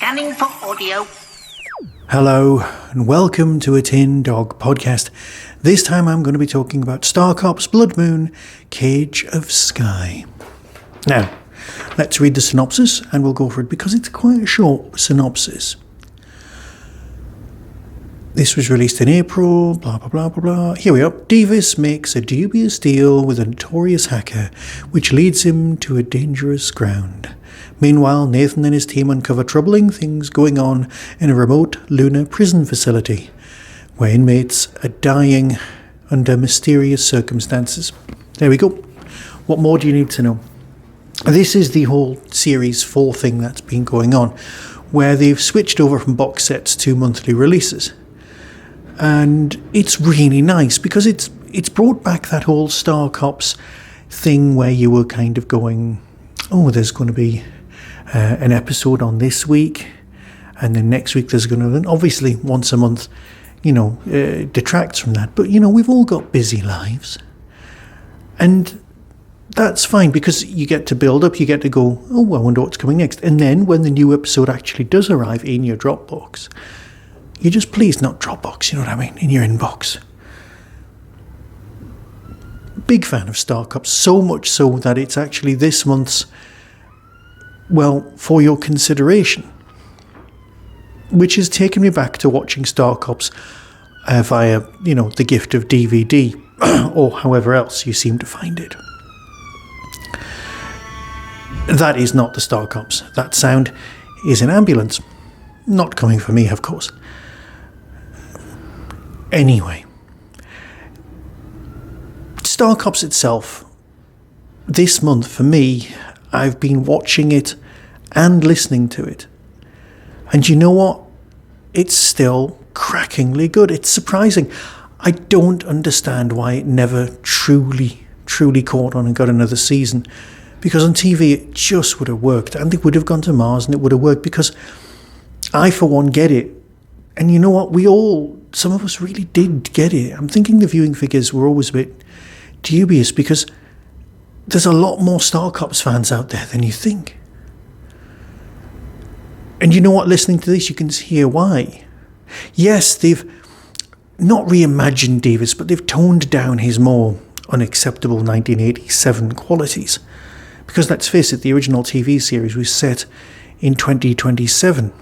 Scanning for audio. Hello and welcome to a Tin Dog podcast. This time I'm going to be talking about Star Cops Blood Moon, Cage of Sky. Now, let's read the synopsis and we'll go for it because it's quite a short synopsis. This was released in April, blah, blah, blah, blah, blah. Here we are. Davis makes a dubious deal with a notorious hacker, which leads him to a dangerous ground. Meanwhile, Nathan and his team uncover troubling things going on in a remote lunar prison facility, where inmates are dying under mysterious circumstances. There we go. What more do you need to know? This is the whole Series 4 thing that's been going on, where they've switched over from box sets to monthly releases. And it's really nice because it's brought back that whole Star Cops thing where you were kind of going, oh, there's going to be an episode on this week, and then next week there's going to, and obviously once a month, detracts from that. But, we've all got busy lives. And that's fine because you get to build up, you get to go, oh, I wonder what's coming next. And then when the new episode actually does arrive in your Dropbox, you just please not Dropbox, you know what I mean, in your inbox. Big fan of Star Cops, so much so that it's actually this month's, for your consideration. Which has taken me back to watching Star Cops via, the gift of DVD, or however else you seem to find it. That is not the Star Cops. That sound is an ambulance. Not coming for me, of course. Anyway, Star Cops itself, this month for me, I've been watching it and listening to it. And you know what? It's still crackingly good. It's surprising. I don't understand why it never truly caught on and got another season. Because on TV it just would have worked. And they would have gone to Mars and it would have worked because I, for one, get it. And you know what? Some of us really did get it. I'm thinking the viewing figures were always a bit dubious because there's a lot more Star Cops fans out there than you think. And you know what? Listening to this, you can hear why. Yes, they've not reimagined Davis, but they've toned down his more unacceptable 1987 qualities. Because let's face it, the original TV series was set in 2027.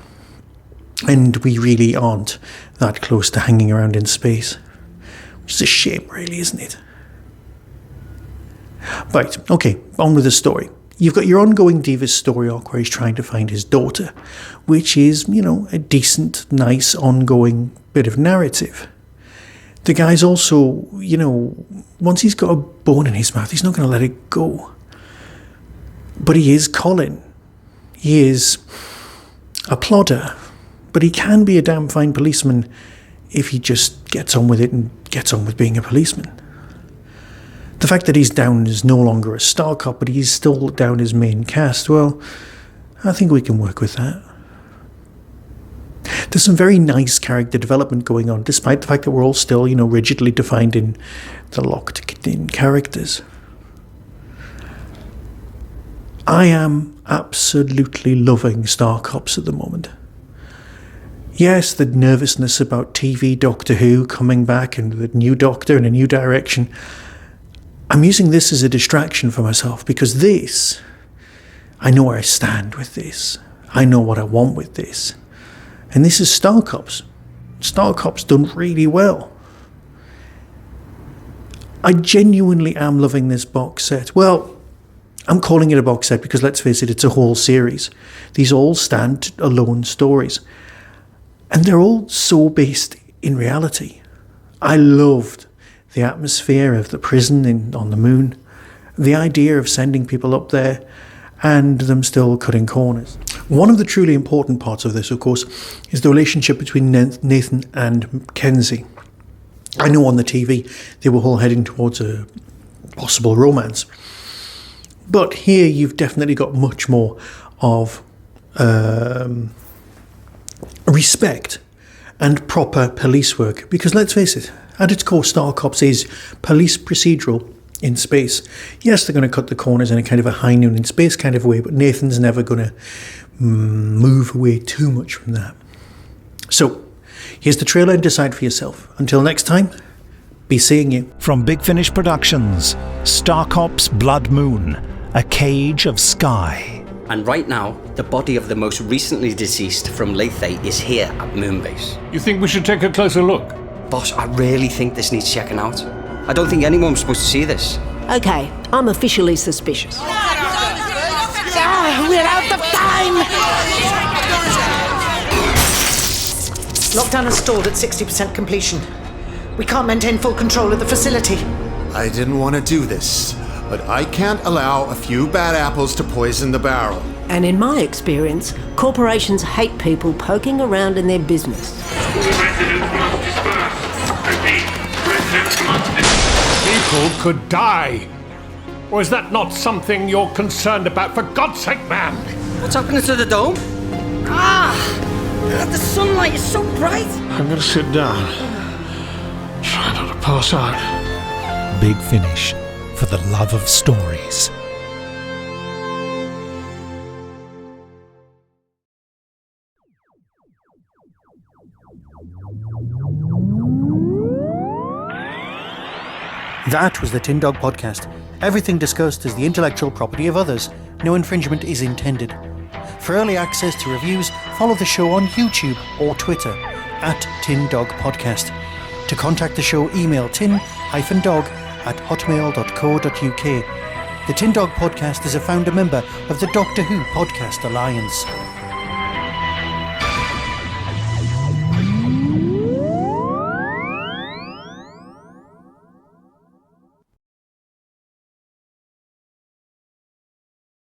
And we really aren't that close to hanging around in space. Which is a shame, really, isn't it? Right, okay, on with the story. You've got your ongoing Davis story arc where he's trying to find his daughter, which is, a decent, nice, ongoing bit of narrative. The guy's also, once he's got a bone in his mouth, he's not going to let it go. But he is Colin. He is a plodder. But he can be a damn fine policeman if he just gets on with it and gets on with being a policeman. The fact that he's down as no longer a Star Cop, but he's still down as main cast, well, I think we can work with that. There's some very nice character development going on, despite the fact that we're all still, rigidly defined in the locked-in characters. I am absolutely loving Star Cops at the moment. Yes, the nervousness about TV Doctor Who coming back and the new Doctor in a new direction. I'm using this as a distraction for myself because this, I know where I stand with this. I know what I want with this. And this is Star Cops. Star Cops done really well. I genuinely am loving this box set. Well, I'm calling it a box set because let's face it, it's a whole series. These all stand alone stories. And they're all so based in reality. I loved the atmosphere of the prison on the moon, the idea of sending people up there and them still cutting corners. One of the truly important parts of this, of course, is the relationship between Nathan and Kenzie. I know on the TV they were all heading towards a possible romance. But here you've definitely got much more of respect and proper police work. Because let's face it, at its core, Star Cops is police procedural in space. Yes, they're going to cut the corners in a kind of a high noon in space kind of way, but Nathan's never going to move away too much from that. So, here's the trailer and decide for yourself. Until next time, be seeing you. From Big Finish Productions, Star Ops Blood Moon, A Cage of Sky. And right now, the body of the most recently deceased from Lethe is here at Moonbase. You think we should take a closer look? Boss, I really think this needs checking out. I don't think anyone was supposed to see this. Okay, I'm officially suspicious. We're out of time! Lockdown has stalled at 60% completion. We can't maintain full control of the facility. I didn't want to do this, but I can't allow a few bad apples to poison the barrel. And in my experience, corporations hate people poking around in their business. People could die. Or is that not something you're concerned about? For God's sake, man! What's happening to the dome? The sunlight is so bright. I'm gonna sit down. Try not to pass out. Big Finish, for the love of stories. That was the Tin Dog Podcast. Everything discussed is the intellectual property of others. No infringement is intended. For early access to reviews, follow the show on YouTube or Twitter @Tin Dog Podcast. To contact the show, email tin-dog@hotmail.co.uk. The Tin Dog Podcast is a founder member of the Doctor Who Podcast Alliance.